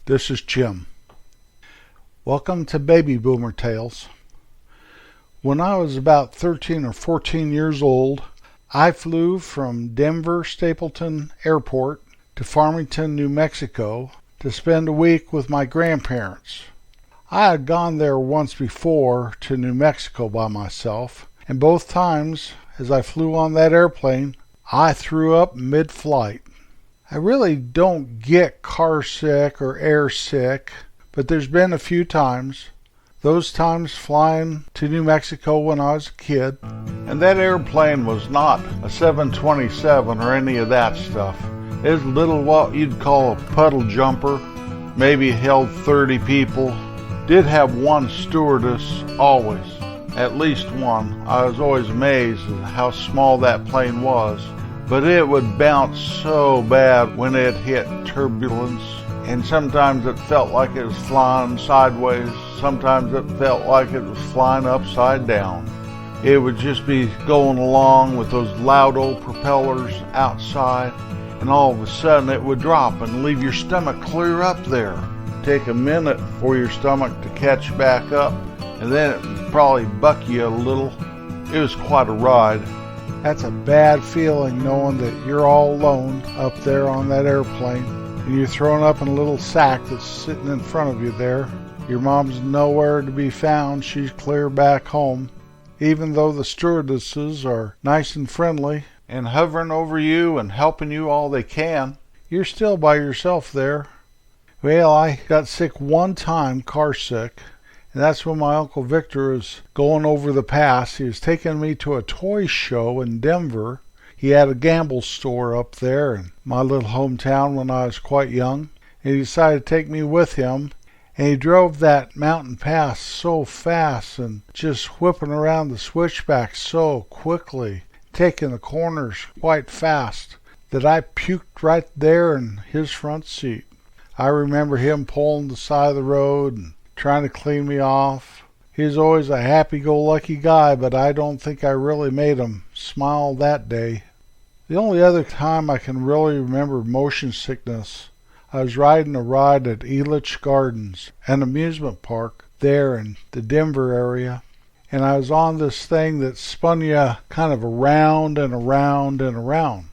This is Jim. Welcome to Baby Boomer Tales. When I was about 13 or 14 years old, I flew from Denver Stapleton Airport to Farmington, New Mexico to spend a week with my grandparents. I had gone there once before to New Mexico by myself, and both times as I flew on that airplane, I threw up mid-flight. I really don't get car sick or air sick, but there's been a few times. Those times flying to New Mexico when I was a kid. And that airplane was not a 727 or any of that stuff. It was little what you'd call a puddle jumper. Maybe held 30 people. Did have one stewardess, always. At least one. I was always amazed at how small that plane was. But it would bounce so bad when it hit turbulence. And sometimes it felt like it was flying sideways. Sometimes it felt like it was flying upside down. It would just be going along with those loud old propellers outside. And all of a sudden it would drop and leave your stomach clear up there. Take a minute for your stomach to catch back up. And then it would probably buck you a little. It was quite a ride. That's a bad feeling knowing that you're all alone up there on that airplane. And you're thrown up in a little sack that's sitting in front of you there. Your mom's nowhere to be found. She's clear back home. Even though the stewardesses are nice and friendly and hovering over you and helping you all they can, you're still by yourself there. Well, I got sick one time, car sick. And that's when my Uncle Victor was going over the pass. He was taking me to a toy show in Denver. He had a gamble store up there in my little hometown when I was quite young. And he decided to take me with him. And he drove that mountain pass so fast and just whipping around the switchback so quickly, taking the corners quite fast, that I puked right there in his front seat. I remember him pulling the side of the road and trying to clean me off. He was always a happy-go-lucky guy, but I don't think I really made him smile that day. The only other time I can really remember motion sickness, I was riding a ride at Elitch Gardens, an amusement park there in the Denver area, and I was on this thing that spun you kind of around and around and around,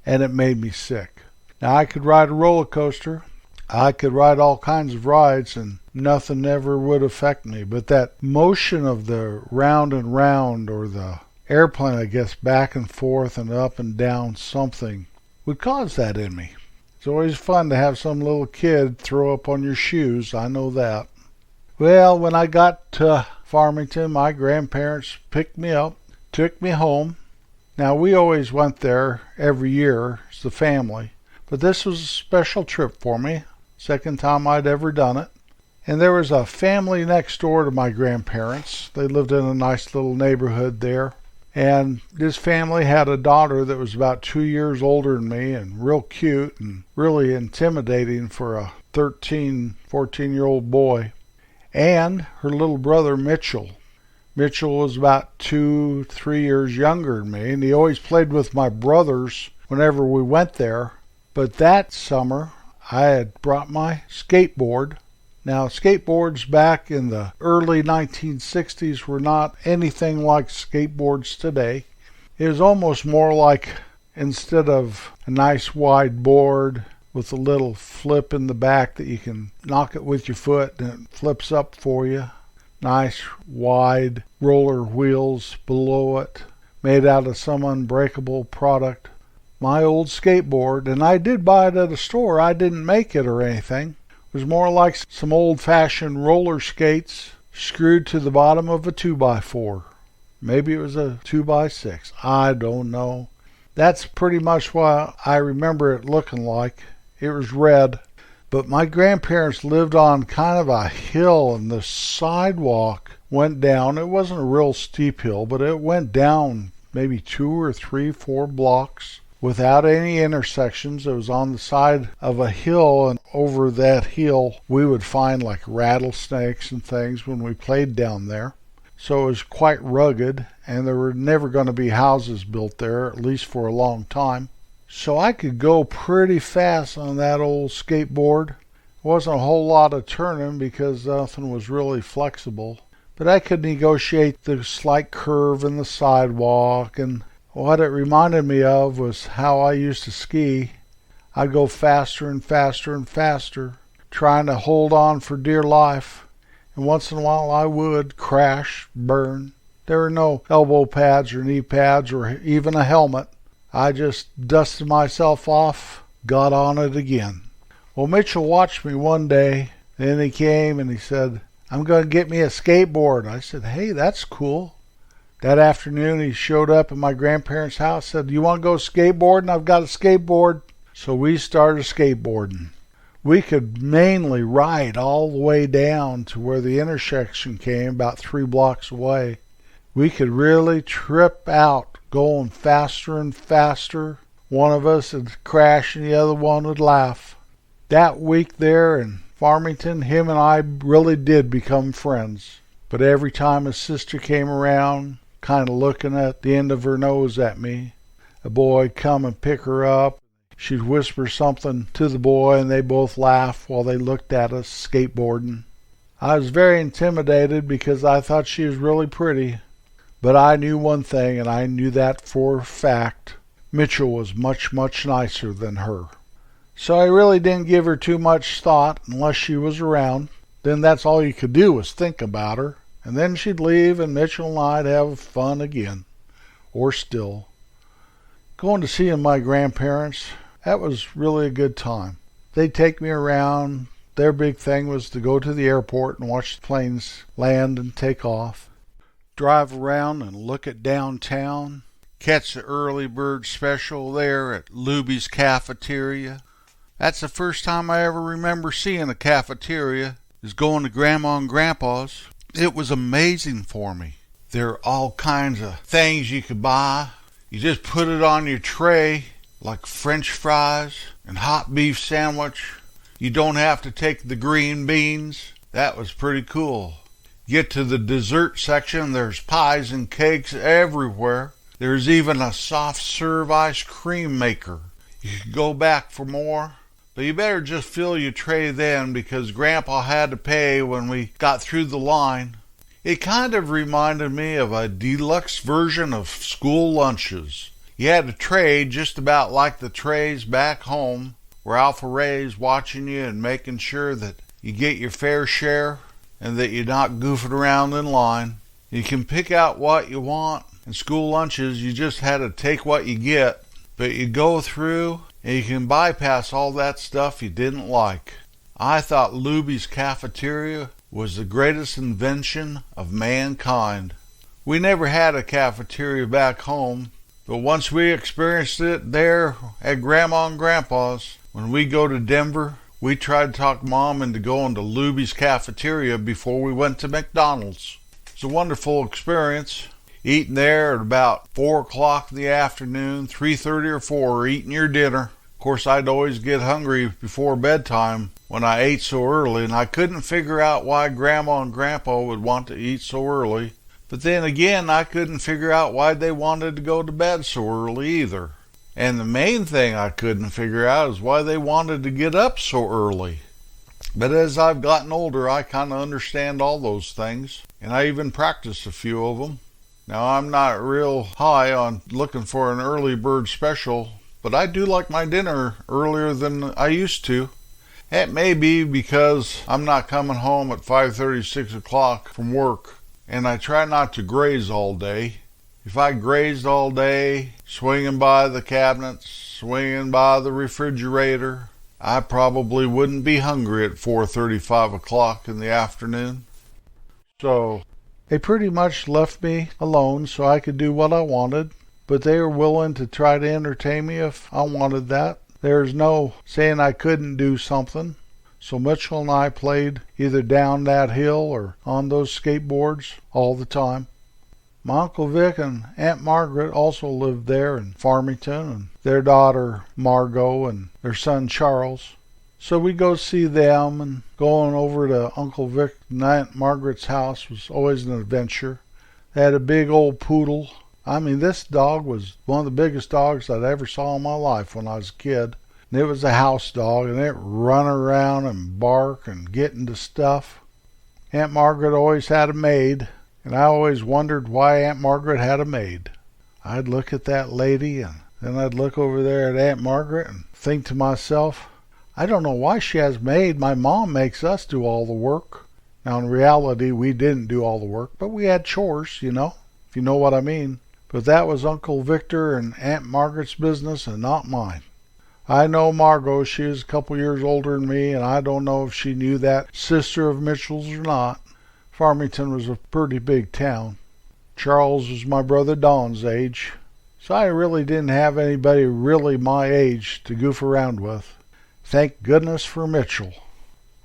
and it made me sick. Now I could ride a roller coaster, I could ride all kinds of rides, and nothing ever would affect me. But that motion of the round and round, or the airplane, I guess, back and forth and up and down something, would cause that in me. It's always fun to have some little kid throw up on your shoes, I know that. Well, when I got to Farmington, my grandparents picked me up, took me home. Now, we always went there every year as the family, but this was a special trip for me. Second time I'd ever done it. And there was a family next door to my grandparents. They lived in a nice little neighborhood there. And this family had a daughter that was about 2 years older than me and real cute and really intimidating for a 13, 14-year-old boy. And her little brother Mitchell. Mitchell was about 2, 3 years younger than me, and he always played with my brothers whenever we went there. But that summer, I had brought my skateboard. Now, skateboards back in the early 1960s were not anything like skateboards today. It was almost more like, instead of a nice wide board with a little flip in the back that you can knock it with your foot and it flips up for you, nice wide roller wheels below it, made out of some unbreakable product. My old skateboard, and I did buy it at a store. I didn't make it or anything. It was more like some old-fashioned roller skates screwed to the bottom of a 2x4. Maybe it was a 2x6. I don't know. That's pretty much what I remember it looking like. It was red. But my grandparents lived on kind of a hill, and the sidewalk went down. It wasn't a real steep hill, but it went down maybe 2 or 3, 4 blocks. Without any intersections. It was on the side of a hill, and over that hill we would find like rattlesnakes and things when we played down there. So it was quite rugged, and there were never going to be houses built there, at least for a long time. So I could go pretty fast on that old skateboard. Wasn't a whole lot of turning because nothing was really flexible. But I could negotiate the slight curve in the sidewalk, and what it reminded me of was how I used to ski. I'd go faster and faster and faster, trying to hold on for dear life, and once in a while I would crash, burn. There were no elbow pads or knee pads or even a helmet. I just dusted myself off, got on it again. Well, Mitchell watched me one day, then he came and he said, "I'm going to get me a skateboard." I said, "Hey, that's cool." That afternoon he showed up at my grandparents' house, said, "Do you want to go skateboarding? I've got a skateboard." So we started skateboarding. We could mainly ride all the way down to where the intersection came, about 3 blocks away. We could really trip out, going faster and faster. One of us would crash and the other one would laugh. That week there in Farmington, him and I really did become friends. But every time his sister came around, kind of looking at the end of her nose at me, a boy would come and pick her up. She'd whisper something to the boy and they both laughed while they looked at us skateboarding. I was very intimidated because I thought she was really pretty. But I knew one thing, and I knew that for a fact. Mitchell was much, much nicer than her. So I really didn't give her too much thought unless she was around. Then that's all you could do was think about her. And then she'd leave and Mitchell and I'd have fun again. Or still. Going to see my grandparents, that was really a good time. They'd take me around. Their big thing was to go to the airport and watch the planes land and take off. Drive around and look at downtown. Catch the early bird special there at Luby's Cafeteria. That's the first time I ever remember seeing a cafeteria, is going to Grandma and Grandpa's. It was amazing for me. There are all kinds of things you could buy. You just put it on your tray, like French fries and hot beef sandwich. You don't have to take the green beans. That was pretty cool. Get to the dessert section, there's pies and cakes everywhere. There's even a soft serve ice cream maker. You could go back for more, but you better just fill your tray then because Grandpa had to pay when we got through the line. It kind of reminded me of a deluxe version of school lunches. You had a tray just about like the trays back home where Alpha Ray's watching you and making sure that you get your fair share and that you're not goofing around in line. You can pick out what you want. In school lunches, you just had to take what you get, but you go through and you can bypass all that stuff you didn't like. I thought Luby's Cafeteria was the greatest invention of mankind. We never had a cafeteria back home, but once we experienced it there at Grandma and Grandpa's, when we go to Denver, we tried to talk Mom into going to Luby's Cafeteria before we went to McDonald's. It's a wonderful experience. Eating there at about 4 o'clock in the afternoon, 3:30 or 4, eating your dinner. Of course, I'd always get hungry before bedtime when I ate so early, and I couldn't figure out why Grandma and Grandpa would want to eat so early. But then again, I couldn't figure out why they wanted to go to bed so early either. And the main thing I couldn't figure out is why they wanted to get up so early. But as I've gotten older, I kind of understand all those things, and I even practice a few of them. Now, I'm not real high on looking for an early bird special, but I do like my dinner earlier than I used to. It may be because I'm not coming home at 5:30, 6 o'clock from work, and I try not to graze all day. If I grazed all day, swinging by the cabinets, swinging by the refrigerator, I probably wouldn't be hungry at 4:30, 5 o'clock in the afternoon. So they pretty much left me alone so I could do what I wanted, but they were willing to try to entertain me if I wanted that. There's no saying I couldn't do something. So Mitchell and I played either down that hill or on those skateboards all the time. My Uncle Vic and Aunt Margaret also lived there in Farmington, and their daughter Margot and their son Charles. So we'd go see them, and going over to Uncle Vic and Aunt Margaret's house was always an adventure. They had a big old poodle. I mean, this dog was one of the biggest dogs I'd ever saw in my life when I was a kid. And it was a house dog, and it run around and bark and get into stuff. Aunt Margaret always had a maid, and I always wondered why Aunt Margaret had a maid. I'd look at that lady, and then I'd look over there at Aunt Margaret and think to myself, I don't know why she has a maid. My mom makes us do all the work. Now, in reality, we didn't do all the work, but we had chores, if you know what I mean. But that was Uncle Victor and Aunt Margaret's business and not mine. I know Margot, she was a couple years older than me, and I don't know if she knew that sister of Mitchell's or not. Farmington was a pretty big town. Charles was my brother Don's age, so I really didn't have anybody really my age to goof around with. Thank goodness for Mitchell.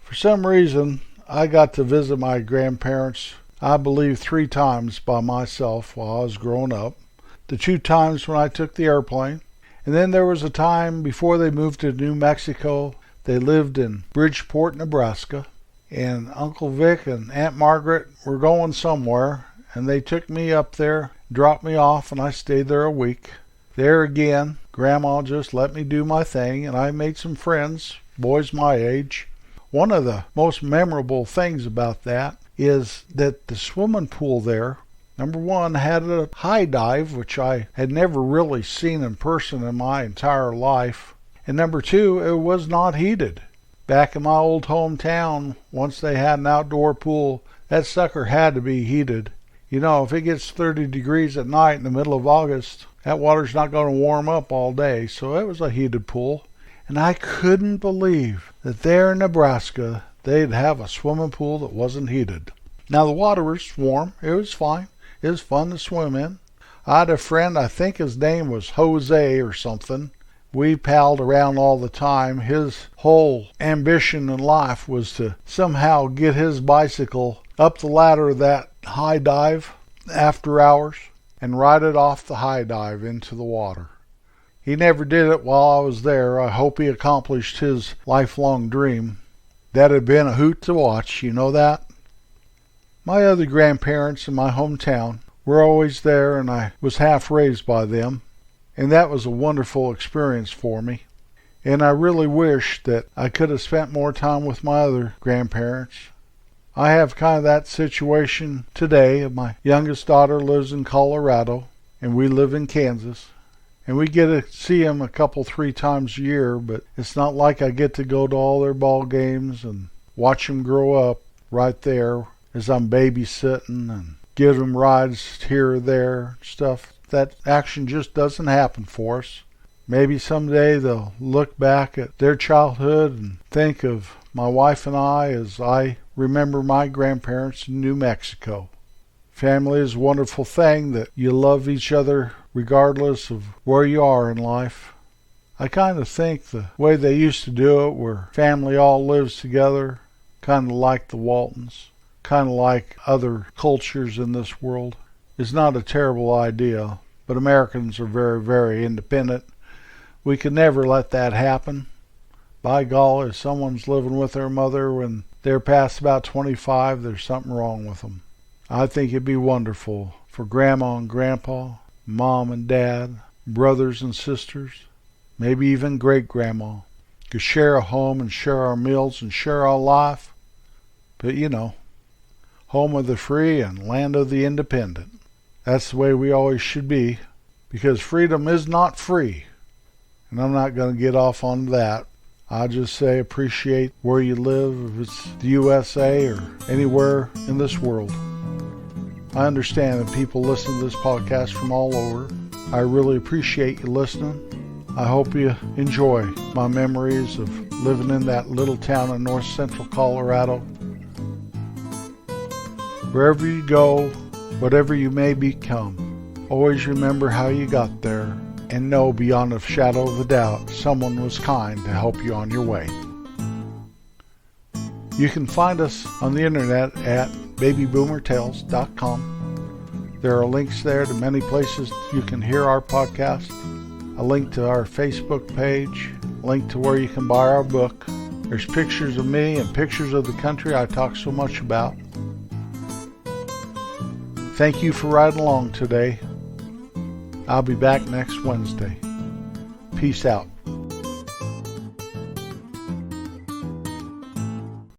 For some reason, I got to visit my grandparents, I believe 3 times by myself while I was growing up. The 2 times when I took the airplane. And then there was a time before they moved to New Mexico. They lived in Bridgeport, Nebraska. And Uncle Vic and Aunt Margaret were going somewhere. And they took me up there, dropped me off, and I stayed there a week. There again, Grandma just let me do my thing, and I made some friends, boys my age. One of the most memorable things about that is that the swimming pool there, number one, had a high dive, which I had never really seen in person in my entire life. And number two, it was not heated. Back in my old hometown, once they had an outdoor pool, that sucker had to be heated. If it gets 30 degrees at night in the middle of August, that water's not going to warm up all day. So it was a heated pool. And I couldn't believe that there in Nebraska, they'd have a swimming pool that wasn't heated. Now, the water was warm. It was fine. It was fun to swim in. I had a friend, I think his name was Jose or something. We palled around all the time. His whole ambition in life was to somehow get his bicycle up the ladder of that high dive after hours and ride it off the high dive into the water. He never did it while I was there. I hope he accomplished his lifelong dream. That had been a hoot to watch, you know that? My other grandparents in my hometown were always there, and I was half raised by them, and that was a wonderful experience for me. And I really wish that I could have spent more time with my other grandparents. I have kind of that situation today. My youngest daughter lives in Colorado, and we live in Kansas. And we get to see them a couple, 3 times a year, but it's not like I get to go to all their ball games and watch them grow up right there as I'm babysitting and give them rides here or there, stuff. That action just doesn't happen for us. Maybe someday they'll look back at their childhood and think of my wife and I as I remember my grandparents in New Mexico. Family is a wonderful thing that you love each other regardless of where you are in life. I kind of think the way they used to do it, where family all lives together, kind of like the Waltons, kind of like other cultures in this world, is not a terrible idea. But Americans are very, very independent. We can never let that happen. By golly, if someone's living with their mother when they're past about 25, there's something wrong with them. I think it'd be wonderful for Grandma and Grandpa, Mom and Dad, brothers and sisters, maybe even great-grandma, could share a home and share our meals and share our life. But home of the free and land of the independent. That's the way we always should be, because freedom is not free. And I'm not going to get off on that. I just say appreciate where you live, if it's the USA or anywhere in this world. I understand that people listen to this podcast from all over. I really appreciate you listening. I hope you enjoy my memories of living in that little town in north central Colorado. Wherever you go, whatever you may become, always remember how you got there and know beyond a shadow of a doubt someone was kind to help you on your way. You can find us on the internet at babyboomertales.com. There are links there to many places you can hear our podcast, a link to our Facebook page, a link to where you can buy our book. There's pictures of me and pictures of the country I talk so much about. Thank you for riding along today. I'll be back next Wednesday. Peace out.